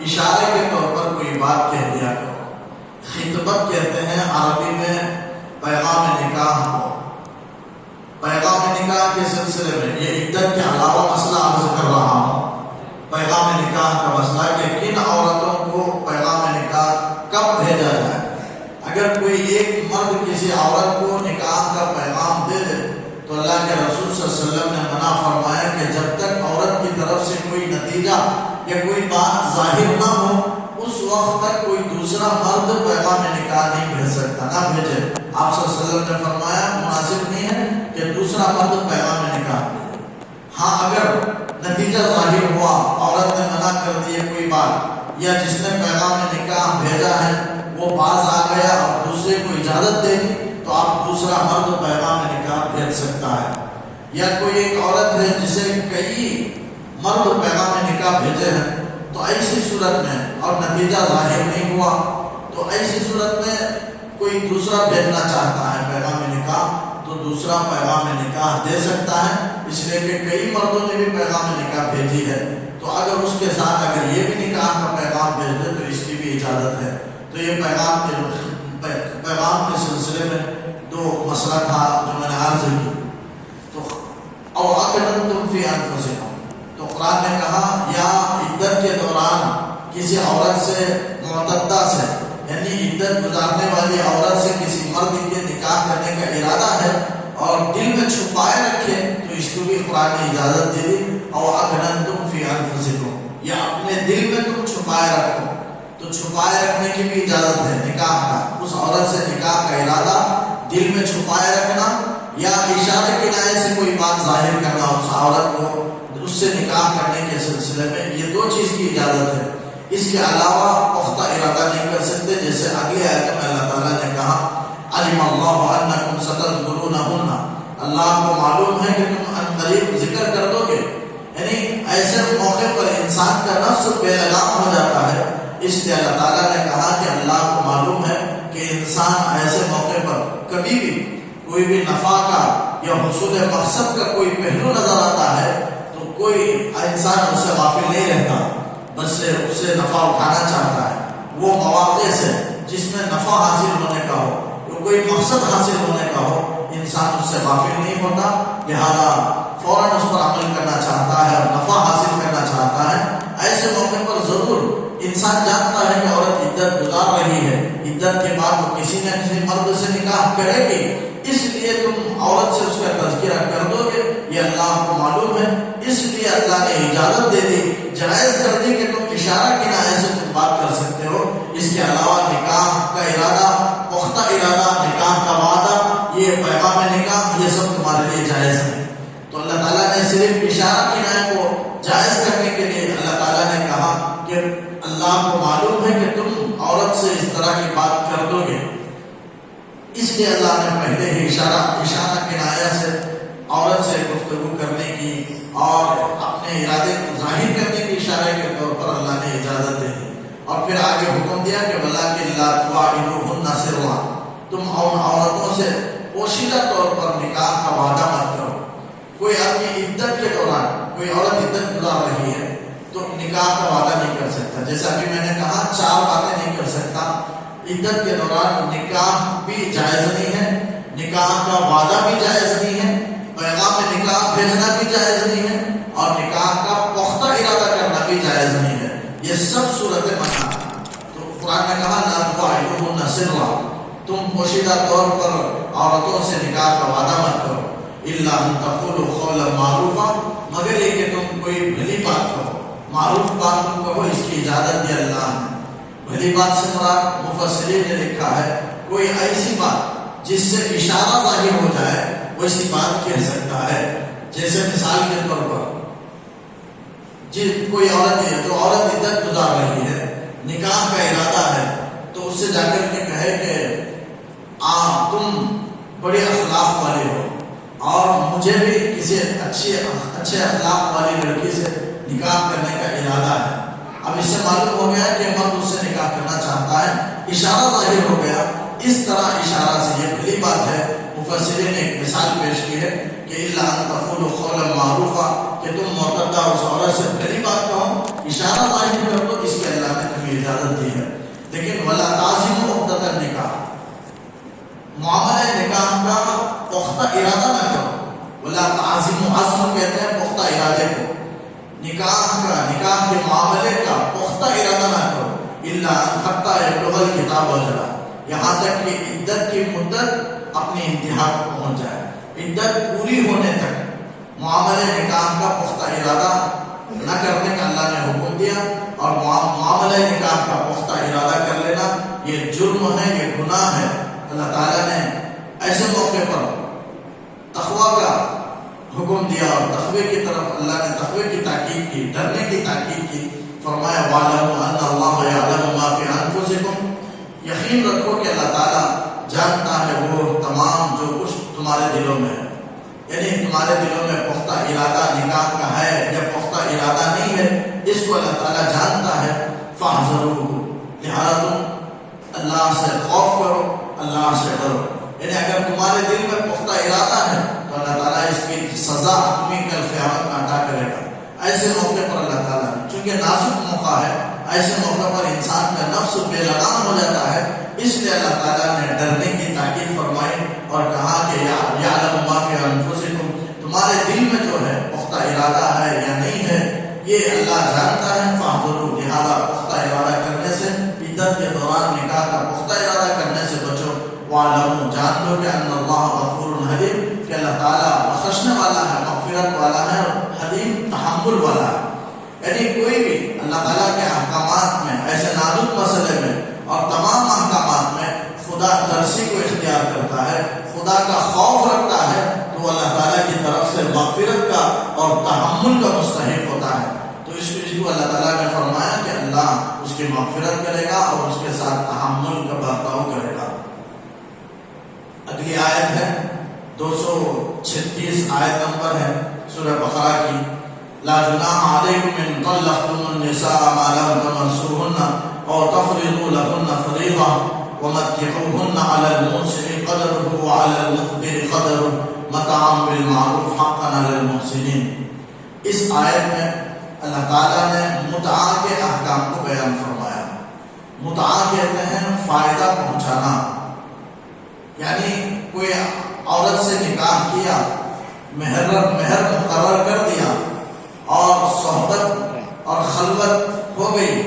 اشارے کے طور پر کوئی بات کہہ دیا کرو۔ خطبت کہتے ہیں عربی میں پیغام نکاح کو۔ پیغام نکاح کے سلسلے میں یہ عدت کے علاوہ مسئلہ عرض کر رہا ہوں، پیغام نکاح کا مسئلہ کہ کن عورتوں کو پیغام نکاح کب بھیجا جائے۔ اگر کوئی ایک مرد کسی عورت کو نکاح کا پیغام دے دے تو اللہ کے رسول صلی اللہ علیہ وسلم نے منع فرمایا کہ جب تک عورت کی طرف سے کوئی نتیجہ یا کوئی بات ظاہر نہ ہو اس وقت تک کوئی دوسرا مرد پیغام نکاح نہیں بھیج سکتا، نہ بھیجے۔ آپ صلی اللہ علیہ وسلم نے فرمایا مناسب نہیں ہے کہ دوسرا مرد پیغام نکاح بھیجے۔ ہاں اگر نتیجہ ظاہر ہوا، عورت نے منع کر دی کوئی بات، یا جس نے پیغام نکاح بھیجا ہے وہ باز آ گیا اور دوسرے کو اجازت دے دی تو آپ دوسرا مرد پیغام نکاح بھیج سکتا ہے۔ یا کوئی ایک عورت ہے جسے کئی مرد پیغام نکاح بھیجے ہیں تو ایسی صورت میں اور نتیجہ ظاہر نہیں ہوا تو ایسی صورت میں کوئی دوسرا بھیجنا چاہتا ہے پیغام نکاح تو دوسرا پیغام نکاح دے سکتا ہے، اس لیے کہ کئی مردوں نے بھی پیغام نکاح بھیجی ہے تو اگر اس کے ساتھ اگر یہ بھی نکاح کا پیغام بھیج دے تو اس کی بھی اجازت ہے۔ تو یہ پیغام کے سلسلے میں دو مسئلہ تھا جو میں نے عرض کی۔ تو او اقننتم فی انفسکم، تو قرآن نے کہا یا عدت کے دوران کسی عورت سے معتدہ سے یعنی عدت گزارنے والی عورت سے کسی مرد کے نکاح کرنے کا ارادہ ہے اور دل میں چھپائے رکھے تو اس کو بھی قرآن نے اجازت دے دی۔ او اقننتم فی انفسکم، یا اپنے دل میں تم چھپائے رکھو تو چھپائے رکھنے کی بھی اجازت ہے نکاح کا۔ اس عورت سے نکاح کا ارادہ دل میں چھپائے رکھنا یا اشارے کنایے سے کوئی بات ظاہر کرنا اس عورت کو اس سے نکاح کرنے کے سلسلے میں، یہ دو چیز کی اجازت ہے۔ اس کے علاوہ پختہ ارادہ نہیں کر سکتے، جیسے اگلے آیت میں اللہ تعالیٰ نے کہا علم اللہ انکم ستذکرونہن، اللہ کو معلوم ہے کہ تم عنقریب ذکر کر دو گے، یعنی ایسے موقع پر انسان کا نفس بے لگام ہو جاتا ہے، اس لیے اللہ تعالیٰ نے کہا کہ اللہ کو معلوم ہے کہ انسان ایسے موقع پر کبھی بھی کوئی بھی نفع کا یا حصول مقصد کا کوئی پہلو نظر آتا ہے تو کوئی انسان اس سے غافل نہیں رہتا، بس اس سے نفع اٹھانا چاہتا ہے۔ وہ مواقع سے جس میں نفع حاصل ہونے کا ہو یا کوئی مقصد حاصل ہونے کا ہو انسان اس سے غافل نہیں ہوتا، لہذا فوراً اس پر عمل کرنا چاہتا ہے اور نفع حاصل کرنا چاہتا ہے۔ ایسے موقع پر ضرور انسان جانتا ہے کہ عورت عدت گزار رہی ہے، عدت کے بعد وہ کسی نہ کسی مرد سے نکاح کرے گی، اس لیے تم عورت سے اس کا تذکرہ کر دو گے، یہ اللہ کو معلوم ہے، اس لیے اللہ نے اجازت دے دی، جائز کر دی کہ تم اشارہ کنایے سے تم بات کر سکتے ہو۔ اس کے علاوہ نکاح کا ارادہ، پختہ ارادہ، نکاح کا وعدہ، یہ پیغام نکاح، یہ سب تمہارے لیے جائز ہے۔ تو اللہ تعالیٰ نے صرف اشارہ کنایے کو جائز کرنے کے لیے اللہ تعالیٰ نے کہا کہ اللہ کو معلوم ہے کہ تم عورت سے اس طرح کی بات کر دو گے، اس لیے اللہ نے پہلے ہی اشارہ کنایہ سے عورت سے گفتگو کرنے کی اور اپنے ارادے کو ظاہر کرنے کی اشارے کے طور پر اللہ نے اجازت دے دی، اور پھر آگے حکم دیا کہ وَلَٰكِن لَا تُوَاعِدُوهُنَّ سِرًّا، تم ان عورتوں سے پوشیدہ طور پر نکاح کا وعدہ مت کرو۔ کوئی آدمی عدت کے دوران، کوئی عورت عدت گزار رہی ہے تو نکاح کا وعدہ نہیں کر سکتا، جیسا کہ میں نے کہا 4 باتیں نہیں کر سکتا۔ عدت کے دوران نکاح بھی جائز نہیں ہے، نکاح کا وعدہ بھی جائز نہیں ہے، پیغام نکاح بھیجنا بھی جائز نہیں ہے، اور نکاح کا پختہ ارادہ کرنا بھی جائز نہیں ہے، یہ سب صورتیں منع ہیں۔ تو قرآن نے کہا لا تواعدوهن سرا، تم پوشیدہ طور پر عورتوں سے نکاح کا وعدہ مت کرو، الا ان تقولوا قولا معروفا، مگر یہ کہ تم کوئی بھلی بات کہو، معروف بات تم کہو، اس کی اجازت دی اللہ نے۔ بھلی بات سے مراد مفسرین نے لکھا ہے کوئی ایسی بات جس سے اشارہ ظاہر ہو جائے ویسی بات کہہ سکتا ہے، جیسے مثال کے طور پر کوئی عورت ہے جو عورت عدت گزار رہی ہے، نکاح کا ارادہ ہے، تو اس سے جا کر کے کہے کہ تم بڑے اخلاق والے ہو اور مجھے بھی کسی اچھے اخلاق والی لڑکی سے نکاح کرنے کا ارادہ ہے۔ اب اس سے معلوم ہو گیا کہ مرد اس سے نکاح کرنا چاہتا ہے، اشارہ ظاہر ہو گیا، اس طرح اشارہ سے یہ بھلی بات ہے۔ مفسرین نے ایک مثال پیش کی ہے کہ الا ان تقولوا قولا معروفا، کہ تم معتدہ اس عورت سے بھلی بات کہو، اشارہ ظاہر کر دو، اس کے اللہ کی اجازت دی ہے. لیکن ولا تعزموا عقدۃ النکاح، معاملہ نکاح کا پختہ ارادہ نہ کرو. ولا تعزموا، عزم کہتے ہیں پختہ ارادے کو. نکاح کے معاملے کا پختہ ارادہ نہ کرو. الا حتی یبلغ الکتاب اجلہ، یہاں تک کہ عدت کی مدت اپنی انتہا کو پہنچ جائے. عدت پوری ہونے تک معاملے نکاح کا پختہ ارادہ نہ کرنے کا اللہ نے حکم دیا. اور معاملہ نکاح کا پختہ ارادہ کر لینا یہ جرم ہے، یہ گناہ ہے. اللہ تعالیٰ نے ایسے موقع پر تقویٰ کا حکم دیا اور تقوی کی طرف اللہ نے تقوی کی تاکید کی، ڈرنے کی تاکید کی. فرمایا وَاعْلَمُوا أَنَّ اللَّهَ يَعْلَمُ مَا فِي أَنفُسِكُمْ، یقین رکھو کہ اللہ تعالیٰ جانتا ہے وہ تمام جو کچھ تمہارے دلوں میں ہے. یعنی تمہارے دلوں میں پختہ ارادہ نکاح کا ہے یا پختہ ارادہ نہیں ہے، اس کو اللہ تعالیٰ جانتا ہے. فَاحْذَرُوهُ، لہذا تم اللہ سے خوف کرو، اللہ سے ڈرو. یعنی اگر تمہارے دل میں پختہ ارادہ ہے تو اللہ تعالیٰ اس کی سزا تمہیں کل قیامت میں عطا کرے گا. ایسے موقع پر اللہ تعالیٰ، چونکہ نازک موقع ہے، ایسے موقع پر انسان کا نفس بے لگام ہو جاتا ہے، اس لیے اللہ تعالیٰ نے ڈرنے کی تاکید فرمائی اور کہا کہ یعلم ما فی انفسکم، تمہارے دل میں جو ہے پختہ ارادہ ہے یا نہیں ہے یہ اللہ جانتا ہے. فاحذروا، لہذا پختہ ارادہ کرنے سے، عدت کے دوران نکاح کا پختہ ارادہ کرنے سے بچو. وَاعْلَمُوا، جان لو کہ ان اللہ غفور حلیم، کہ اللہ تعالیٰ بخشنے والا ہے، مغفرت والا ہے، حلیم تحمل والا ہے. یعنی کوئی بھی اللہ تعالیٰ کے احکامات میں، ایسے نازک مسئلے میں اور تمام احکامات میں خدا ترسی کو اختیار کرتا ہے، خدا کا خوف رکھتا ہے، تو وہ اللہ تعالیٰ کی طرف سے مغفرت کا اور تحمل کا مستحق ہوتا ہے. تو اس کو اللہ تعالیٰ نے فرمایا کہ اللہ اس کی مغفرت کرے گا اور اس کے ساتھ تحمل کا برتاؤ کرے گا. اگلی آیت ہے 236 آیت نمبر ہے سورہ بقرہ کی. لا جناح علیکم ان طلقتم النساء ما لم تمسوهن او تفرضوا لهن فريضة ومتعوهن على الموسع قدره وعلى المقتر قدره متاعا بالمعروف حقا على المحسنين. اس آیت میں اللہ تعالیٰ نے متعا کے احکام کو بیان فرمایا. متعا کہتے ہیں فائدہ پہنچانا، یعنی کوئی عورت سے نکاح کیا، مہر مقرر کر دیا اور صحبت اور خلوت ہو گئی،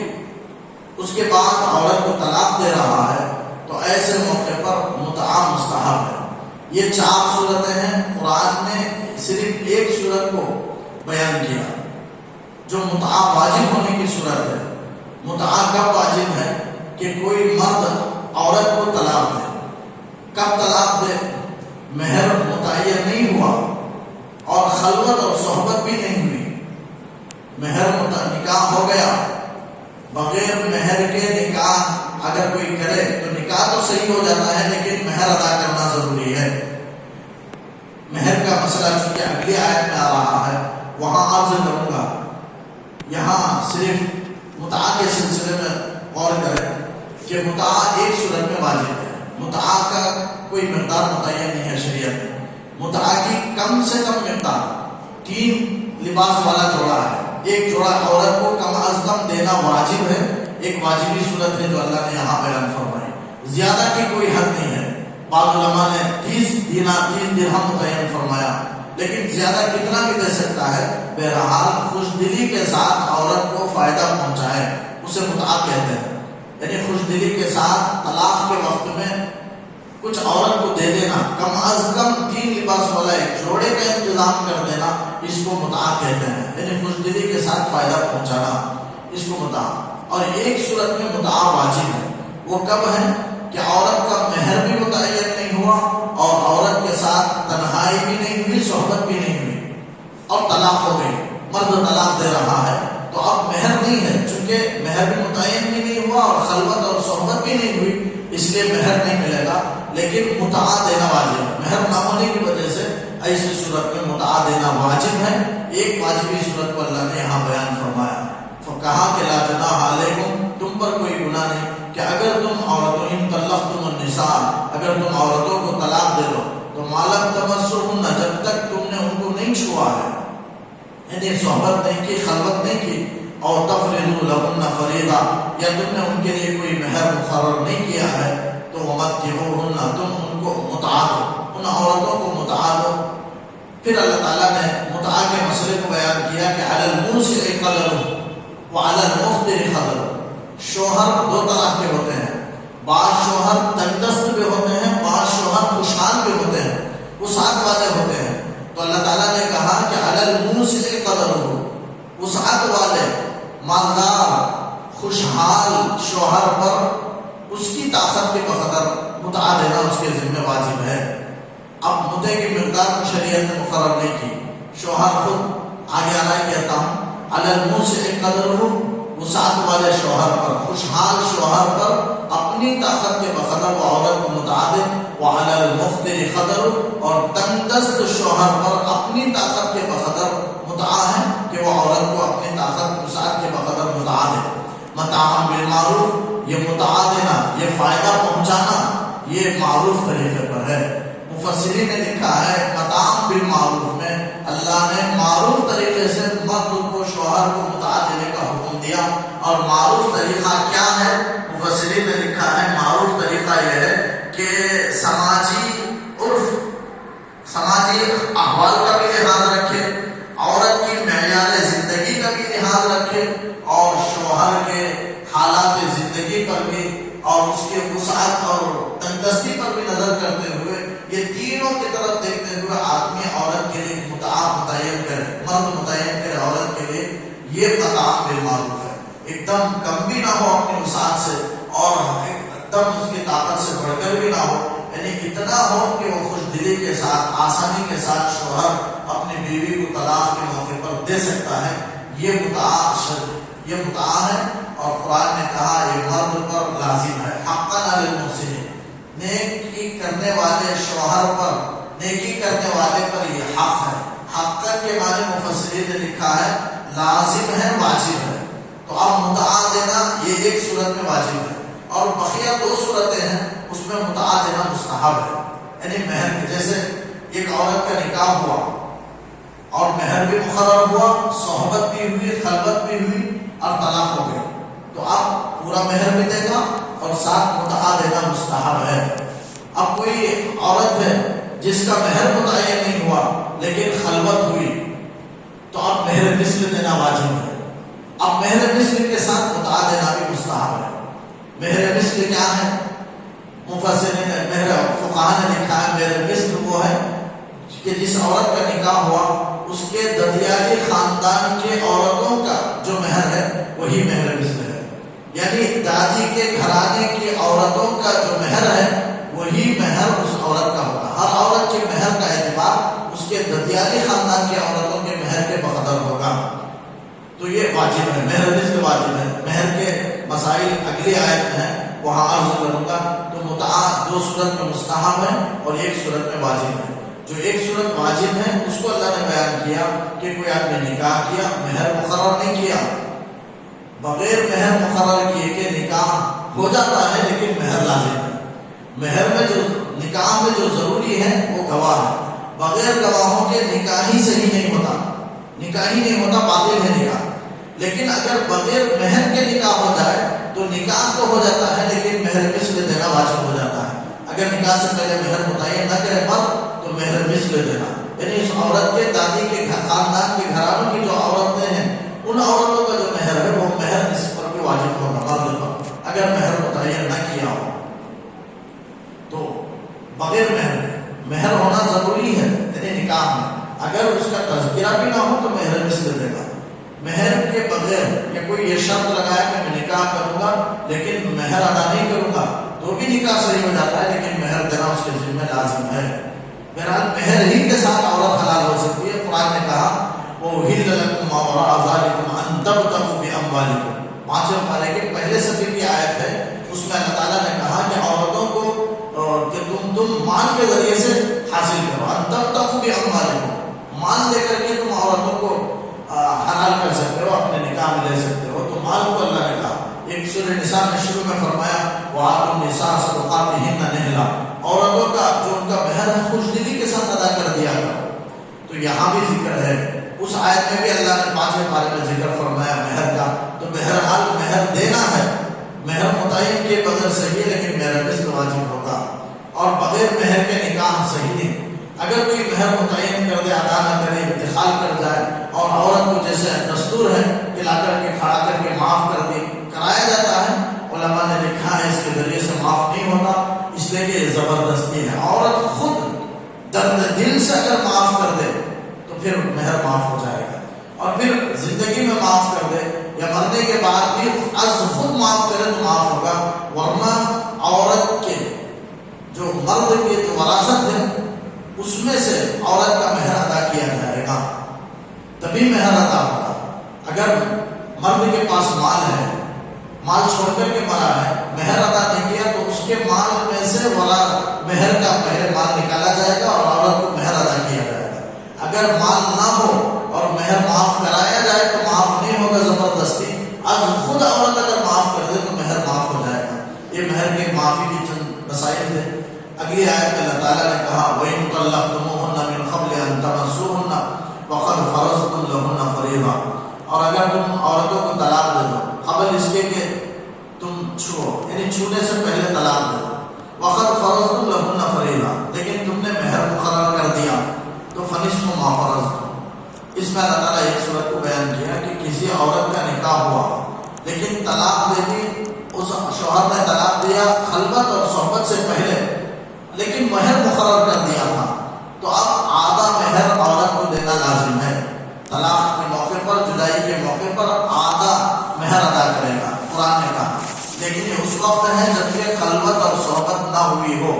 اس کے بعد عورت کو طلاق دے رہا ہے، تو ایسے موقع پر متعا مستحب ہے. یہ 4 صورتیں ہیں. قرآن نے صرف ایک صورت کو بیان کیا جو متعا واجب ہونے کی صورت ہے. متعا کب واجب ہے؟ کہ کوئی مرد عورت کو طلاق دے. کب طلاق دے؟ مہر متعین نہیں ہوا اور خلوت اور صحبت بھی نہیں ہوئی. مہر نکاح ہو گیا، بغیر مہر کے نکاح اگر کوئی کرے تو نکاح تو صحیح ہو جاتا ہے، لیکن مہر ادا کرنا ضروری ہے. مہر کا مسئلہ چونکہ اگلی آیت میں آ رہا ہے، وہاں عرض کروں گا. یہاں صرف متعا کے سلسلے میں غور کریں کہ متعا ایک صورت میں واجب ہے. متعا کا کوئی مقدار متعین نہیں ہے شریعت میں. متعا کی کم سے کم مقدار 3 لباس والا جوڑا ہے. ایک جوڑا عورت کو کم از کم دینا واجب ہے. ایک واجبی صورت ہے جو اللہ نے یہاں بیان فرمائی. زیادہ کی کوئی حد نہیں ہے. بعض علماء نے 30 درہم متعین فرمایا، لیکن زیادہ کتنا بھی دے سکتا ہے. بہرحال خوش دلی کے ساتھ عورت کو فائدہ پہنچائے اسے متعا کہتے ہیں. یعنی خوش دلی کے ساتھ طلاق کے وقت میں کچھ عورت کو دے دینا، کم از کم 3 لباس والا ایک جوڑے کا انتظام کر دینا، اس کو متعا کہتے ہیں. یعنی خوش دلی کے ساتھ فائدہ پہنچانا، اس کو متعا. اور ایک صورت میں متعا واجب ہے. وہ کب ہے؟ کہ عورت کا مہر بھی متعین نہیں ہوا اور عورت کے ساتھ تنہائی بھی نہیں ہوئی، صحبت بھی نہیں ہوئی، اور طلاق ہو گئی. مرد طلاق دے رہا ہے تو اب مہر نہیں ہے، چونکہ مہر بھی متعین بھی نہیں ہوا اور خلوت اور صحبت بھی نہیں ہوئی، اس لیے مہر نہیں ملے گا. لیکن متعا دینا واجب ہے. مہر نہ ہونے کی وجہ سے ایسی صورت میں متعا دینا واجب ہے. ایک واجبی صورت کو اللہ نے یہاں بیان فرمایا. کہا کہ لا جناح علیکم، تم پر کوئی گناہ نہیں کہ اگر تم عورتوں ان طلقتم النساء، اگر تم عورتوں کو طلاق دے دو تو ما لم تمسوهن، جب تک تم نے ان کو نہیں چھوا ہے، یعنی صحبت نہیں کی، خلوت نہیں کی، اور تفریضوا لهن فریضہ، یا تم نے ان کے لیے کوئی مہر مقرر نہیں کیا ہے تو ومتعوهن، تم ان کو متعا دو، ان عورتوں کو متعا دو۔ پھر اللہ تعالیٰ نے متعا کے مسئلے کو بیان کیا کہ علی الموسع قدرہ وعلی المقتر قدرہ۔ شوہر دو طرح کے ہوتے ہیں، بعض شوہر تنگدست بھی ہوتے ہیں، بعض شوہر خوشحال بھی ہوتے ہیں، وسعت والے ہوتے ہیں۔ تو اللہ تعالیٰ نے کہا کہ علی الموسع قدرہ، وسعت والے مالدار خوشحال شوہر پر اس کی طاقت کے بقدر متعا دینا اس کے ذمہ واجب ہے۔ اب مدعے کی مقدار کو شریعت نے مقرر نہیں کی، شوہر خود آگے آ رہا ہے، کہتا ہوں علی الموسع قدرہ، وسعت والے شوہر پر، خوشحال شوہر پر اپنی طاقت کے بقدر وہ عورت کو متعا دے، وعلی المقتر قدرہ، اور تنگدست شوہر پر اپنی طاقت کے بقدر متعا ہے کہ وہ عورت کو اپنی طاقت وسعت کے بقدر متعا دے۔ متاعا بالمعروف، یہ متعا دینا، یہ فائدہ پہنچانا، یہ معروف طریقے پر ہے۔ مفسرین نے لکھا ہے متاعا بالمعروف میں اللہ نے معروف طریقے سے مرد کو شوہر کو متعا دینے کا حکم دیا۔ اور معروف طریقہ کیا ہے؟ مفسرین نے لکھا ہے معروف طریقہ یہ ہے کہ سماجی عرف، سماجی احوال کا بھی لحاظ رکھے، عورت کی معیار زندگی کا بھی لحاظ رکھے، اور شوہر کے حالات زندگی پر بھی اور اس کے وسعت اور تنگدستی پر بھی نظر کرتے ہوئے، یہ تینوں کی طرف دیکھتے ہوئے آدمی عورت کے لیے متعا متعین کرے، مرد متعین کرے عورت کے لیے، یہ متاع بالمعروف ہے۔ ایک دم کم بھی نہ ہو اپنی وسعت سے، اور ایک دم اس کی طاقت سے بڑھ کر بھی نہ ہو، یعنی اتنا ہو کہ وہ خوش دلی کے ساتھ، آسانی کے ساتھ شوہر اپنی بیوی کو طلاق کے موقع پر دے سکتا ہے، یہ متعا ہے۔ اور قرآن نے کہا یہ مرد پر لازم ہے، حقا علی المحسنین، نیکی کرنے والے شوہر پر، نیکی کرنے والے پر یہ حق ہے۔ حقا کے معنی مفسرین نے لکھا ہے لازم ہے، واجب ہے۔ تو اب متعا دینا یہ ایک صورت میں واجب ہے، اور بقیہ دو صورتیں ہیں اس میں متعا دینا مستحب ہے، یعنی مہر کے، جیسے ایک عورت کا نکاح ہوا اور مہر بھی مقرر ہوا، صحبت بھی ہوئی، خلوت بھی ہوئی اور طلاق ہو گئی، تو اب پورا مہر بھی دے گا اور ساتھ متعا دینا مستحب ہے۔ اب کوئی عورت ہے جس کا مہر متعین نہیں ہوا لیکن خلوت ہوئی، تو اب مہر مثل دینا واجب ہے۔ اب مہر مثل کے ساتھ متعا دینا بھی مستحب ہے۔ مہر مثل کیا ہے؟ مفسرین نے، فقہاء نے لکھا ہے مہر مثل وہ ہے کہ جس عورت کا نکاح ہوا اس کے ددیالی خاندان کے عورتوں کا جو مہر ہے وہی مہر مثل ہے، یعنی دادی کے گھرانے کی عورتوں کا جو مہر ہے وہی مہر اس عورت کا ہوگا۔ ہر عورت کے مہر کا اعتبار اس کے ددیالی خاندان کی عورتوں کے مہر کے بقدر ہوگا، تو یہ واجب ہے، مہر مثل واجب ہے۔ مہر کے مسائل اگلی آیت میں ہے، وہاں عرض کروں گا۔ تو متعا دو صورت میں مستحب ہے اور ایک صورت میں واجب ہے۔ جو ایک صورت واجب ہے اس کو اللہ نے بیان کیا کہ کوئی آدمی نکاح کیا، مہر مقرر نہیں کیا، بغیر مہر مقرر کیے کہ نکاح ہو جاتا ہے لیکن مہر لازم ہے۔ مہر میں جو نکاح میں جو ضروری ہے وہ گواہ ہے، بغیر گواہوں کے نکاح ہی صحیح نہیں ہوتا، نکاح ہی نہیں ہوتا، باطل ہے نکاح۔ لیکن اگر بغیر مہر کے نکاح ہو جائے تو نکاح تو ہو جاتا ہے لیکن مہر مثل دینا واجب ہو جاتا ہے۔ اگر نکاح سے پہلے مہر متعین نہ کرے مرد تو مہر مثل دینا، یعنی اس عورت کے دادی کے خاندان کے گھرانوں کی جو عورتیں ہیں ان عورتوں کا جو مہر ہے وہ مہر اس پر بھی واجب ہوگا مرد پر، اگر مہر متعین نہ کیا ہو تو بغیر مہر ہونا ضروری ہے، یعنی نکاح میں اگر اس کا تذکرہ بھی نہ ہو تو مہر مثل دے گا۔ مہر کے بغیر یا کوئی یہ شرط لگایا کہ میں نکاح کروں گا لیکن مہر ادا نہیں کروں گا تو بھی نکاح صحیح ہو جاتا ہے، لیکن مہر دینا اس کے ذمہ لازم ہے۔ بہرحال مہر ہی کے ساتھ عورت حلال ہو سکتی ہے۔ قرآن نے کہا وَأُحِلَّ لَكُم مَّا وَرَاءَ ذَلِكُمْ أَن تَبْتَغُوا بِأَمْوَالِكُم، 5ویں پارے کے پہلے صفحے کی آیت ہے، اس میں اللہ تعالیٰ نے کہا کہ عورتوں کو کہ تم مال کے ذریعے سے حاصل کرو، أن تَبْتَغُوا بِأَمْوَالِكُم، مال لے کر کے تم عورتوں کو حلال کر سکتے ہو، اپنے نکاح میں لے سکتے ہو۔ تو مال کو اللہ نے کہا، ایک سورہ نساء میں شروع میں فرمایا وَآتُوا النِّسَاءَ صَدُقَاتِهِنَّ نِحْلًا، عورتوں کا جو ان کا مہر ہے خوش دلی کے ساتھ ادا کر دیا کرو۔ تو یہاں بھی ذکر ہے اس آیت میں بھی اللہ نے 5ویں پارے میں ذکر فرمایا مہر کا. تو بہرحال مہر دینا ہے، مہر متعین کے بغیر صحیح ہے لیکن مہر قسط واجب ہوگا، اور بغیر مہر کے نکاح صحیح نہیں. اگر کوئی مہر متعین کر دے، ادا نہ کرے، انتقال کر جائے اور عورت کو جیسے دستور ہے کہ لا کر کے کھڑا کر کے معاف کر دے، کرایا جاتا ہے، علماء نے لکھا ہے اس کے ذریعے سے معاف نہیں ہوتا، اس لیے کہ یہ زبردستی ہے. عورت خود درد دل سے اگر معاف کر دے تو پھر مہر معاف ہو جائے گا، اور پھر زندگی میں معاف کر دے یا مرنے کے بعد بھی از خود معاف کرے تو معاف ہوگا. ورنہ عورت کے جو مرد کے جو وراثت ہے اس میں سے عورت کا مہر ادا کیا جائے گا، تبھی مہر ادا ہوگا. اگر مرد کے پاس مال ہے، مال چھوڑ کر کے مرا ہے، مہر ادا نہیں کیا تو اس کے مال میں سے مہر کا پہلے مال نکالا جائے گا اور عورت کو مہر ادا کیا جائے گا. اگر مال نہ ہو اور مہر معاف کرایا جائے تو معاف نہیں ہوگا زبردستی. اب خود عورت اگر معاف کر دے تو مہر معاف ہو جائے گا. یہ مہر کی معافی کی چند مسائل تھے. اگلی آیت میں اللہ تعالیٰ نے کہا وَإِن طَلَّقْتُمُوهُنَّ مِنْ قَبْلِ أَن تَمَسُّوهُنَّ وَقَدْ فَرَضْتُمْ لَهُنَّ فَرِيضَةً، اور اگر تم عورتوں کو طلاق دے دو قبل اس کے کہ تم چھو، یعنی چھونے سے پہلے طلاق دے دو، وَقَدْ فَرَضْتُمْ لَهُنَّ فَرِيضَةً، لیکن تم نے مہر مقرر کر دیا تو فَنِصْفُ مَا فَرَضْتُمْ. اس میں اللہ تعالیٰ ایک صورت کو بیان کیا کہ کسی عورت کا نکاح ہوا لیکن طلاق دے دی، اس شوہر نے طلاق دیا خلوت اور صحبت سے پہلے، لیکن مہر مقرر کر دیا تھا، تو اب آدھا مہر عورت کو دینا لازم ہے. طلاق کے موقع پر، جدائی کے موقع پر آدھا مہر ادا کرے گا قرآن نے کہا. لیکن یہ اس وقت ہے جبکہ خلوت اور صحبت نہ ہوئی ہو،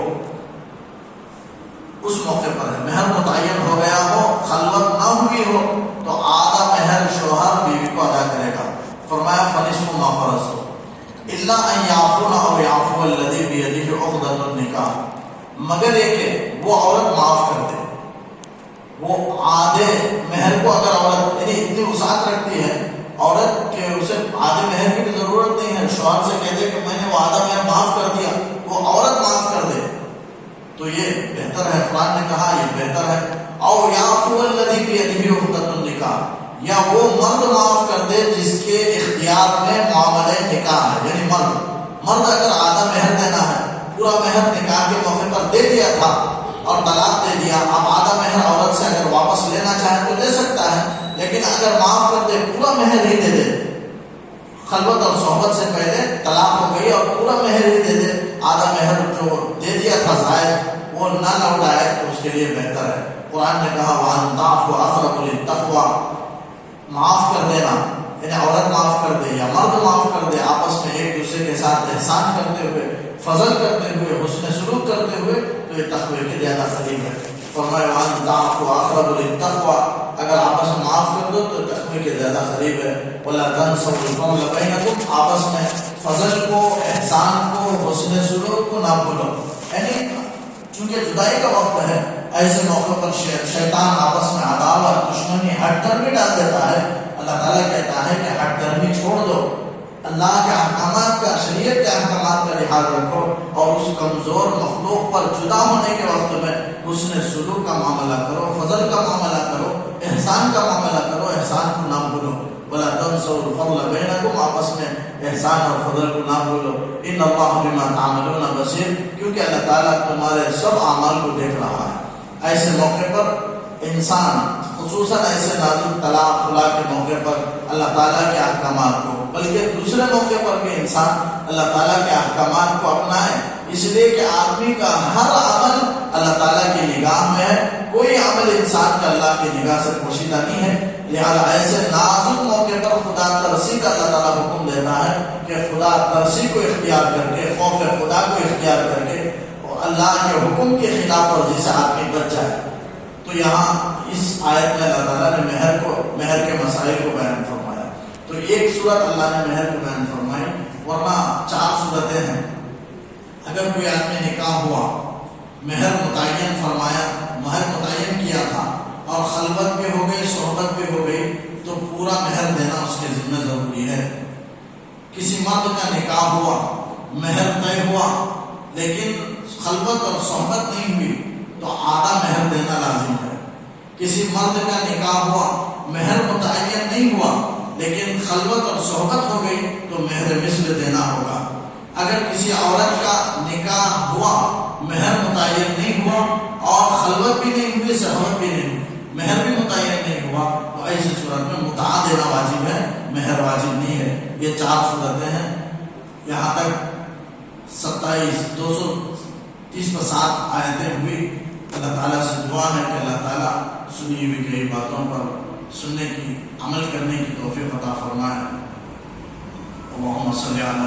اس موقع پر ہے. مہر متعین ہو گیا ہو، خلوت نہ ہوئی ہو تو آدھا مہر شوہر بیوی کو ادا کرے گا. فرمایا فَنِصْفُ مَا فَرَضْتُمْ إِلَّا أَن يَعْفُونَ أَوْ يَعْفُوَ الَّذِي بِيَدِهِ عُقْدَةُ النِّكَاحِ، مگر یہ کہ وہ عورت معاف کر دے. وہ آدھے مہر کو اگر عورت یعنی اتنی وسعت رکھتی ہے عورت کہ اسے آدھے مہر کی بھی ضرورت نہیں ہے، شوہر سے کہہ دے کہ میں نے وہ آدھا مہر معاف کر دیا، وہ عورت معاف کر دے تو یہ بہتر ہے. قرآن نے کہا یہ بہتر ہے. او یعفو الذی بیدہ عقدۃ النکاح، یا وہ مرد معاف کر دے جس کے اختیار میں معاملہ نکاح ہے. یعنی مرد اگر آدھا مہر دینا ہے، پورا مہر نکاح کے موقع پر دے دیا تھا اور طلاق دے دیا، اب آدھا مہر عورت سے اگر واپس لینا چاہے تو لے سکتا ہے، لیکن اگر معاف کر دے پورا مہر ہی دے دے، خلوت اور صحبت سے پہلے طلاق ہو گئی اور پورا مہر ہی دے دے، آدھا مہر جو دے دیا تھا زائد وہ نہ لوٹائے تو اس کے لیے بہتر ہے. قرآن نے کہا وَأَن تَعْفُوا أَقْرَبُ لِلتَّقْوَىٰ، معاف کر دینا یعنی عورت معاف کر دے یا مرد معاف کر دے، آپس میں ایک دوسرے کے ساتھ احسان کرتے ہوئے، فضل کرتے ہوئے، حسن سلوک کرتے ہوئے، تو یہ تقوی کے زیادہ قریب ہے. فرمایا وَأَن تَعْفُوا أَقْرَبُ لِلتَّقْوَىٰ، اگر آپس میں معاف کر دو تو تقوی کے زیادہ قریب ہے. وَلَا تَنْسَوْا الْفَضْلَ بَيْنَكُمْ، آپس میں فضل کو، احسان کو، حسن سلوک کو نہ بھولو. یعنی چونکہ جدائی کا وقت ہے، ایسے موقع پر شیطان آپس میں عداوت، دشمنی، ہٹ درمی ڈال دیتا ہے. اللہ تعالیٰ کہتا ہے کہ ہٹ درمی چھوڑ دو، اللہ کے احکامات کا، شریعت کے احکامات کا لحاظ رکھو، اور اس کمزور مخلوق پر جدا ہونے کے وقت میں حسن سلوک کا معاملہ کرو، فضل کا معاملہ کرو، احسان کا معاملہ کرو، احسان کو نہ بھولو. وَلَا تَنْسَوْا الْفَضْلَ بَيْنَكُمْ، آپس میں احسان اور فضل کو نہ بھولو. إِنَّ اللَّهَ بِمَا تَعْمَلُونَ بَصِيرٌ، کیونکہ اللہ تعالیٰ تمہارے سب اعمال کو دیکھ رہا ہے. ایسے موقع پر انسان، خصوصاً ایسے نازک طلاق خلا کے موقع پر اللہ تعالیٰ کے احکامات کو، بلکہ دوسرے موقع پر بھی انسان اللہ تعالیٰ کے احکامات کو اپنائے، اس لیے کہ آدمی کا ہر عمل اللہ تعالیٰ کی نگاہ میں ہے. کوئی عمل انسان کا اللہ کی نگاہ سے پوشیدہ نہیں ہے. لہذا ایسے نازک موقع پر خدا ترسی کا اللہ تعالیٰ حکم دیتا ہے کہ خدا ترسی کو اختیار کر کے، خوف خدا کو اختیار کر کے اور اللہ کے حکم کے خلاف ورزی سے آدمی بچ جائے. تو یہاں اس آیت میں اللہ تعالیٰ نے مہر کے مسائل کو بیان فرمایا. تو ایک صورت اللہ نے مہر کو بیان فرمائی، ورنہ 4 صورتیں ہیں. اگر کوئی آدمی نکاح ہوا، مہر متعین فرمایا، مہر متعین کیا تھا اور خلوت بھی ہو گئی، صحبت بھی ہو گئی، تو پورا مہر دینا اس کے ذمہ ضروری ہے. کسی مرد کا نکاح ہوا، مہر طے ہوا لیکن خلوت اور صحبت نہیں ہوئی تو آدھا مہر دینا لازم ہے. کسی مرد کا نکاح ہوا مہر متعین نہیں ہوا لیکن خلوت اور صحبت ہو گئی تو مہر مثل دینا ہوگا۔ اگر کسی عورت کا نکاح ہوا، مہر متعین نہیں ہوا اور خلوت بھی نہیں ہوئی، صحبت بھی نہیں ہوئی، مہر بھی متعین نہیں ہوا، تو ایسی صورت میں متعہ دینا واجب ہے، مہر واجب نہیں ہے۔ یہ 4 صورتیں ہیں۔ یہاں تک 230 آیتیں ہوئی۔ اللہ تعالیٰ سے دعا ہے کہ اللہ تعالیٰ سنی ہوئی کئی باتوں پر سننے کی، عمل کرنے کی توفیق عطا فرمائے۔ اللہم صلی علی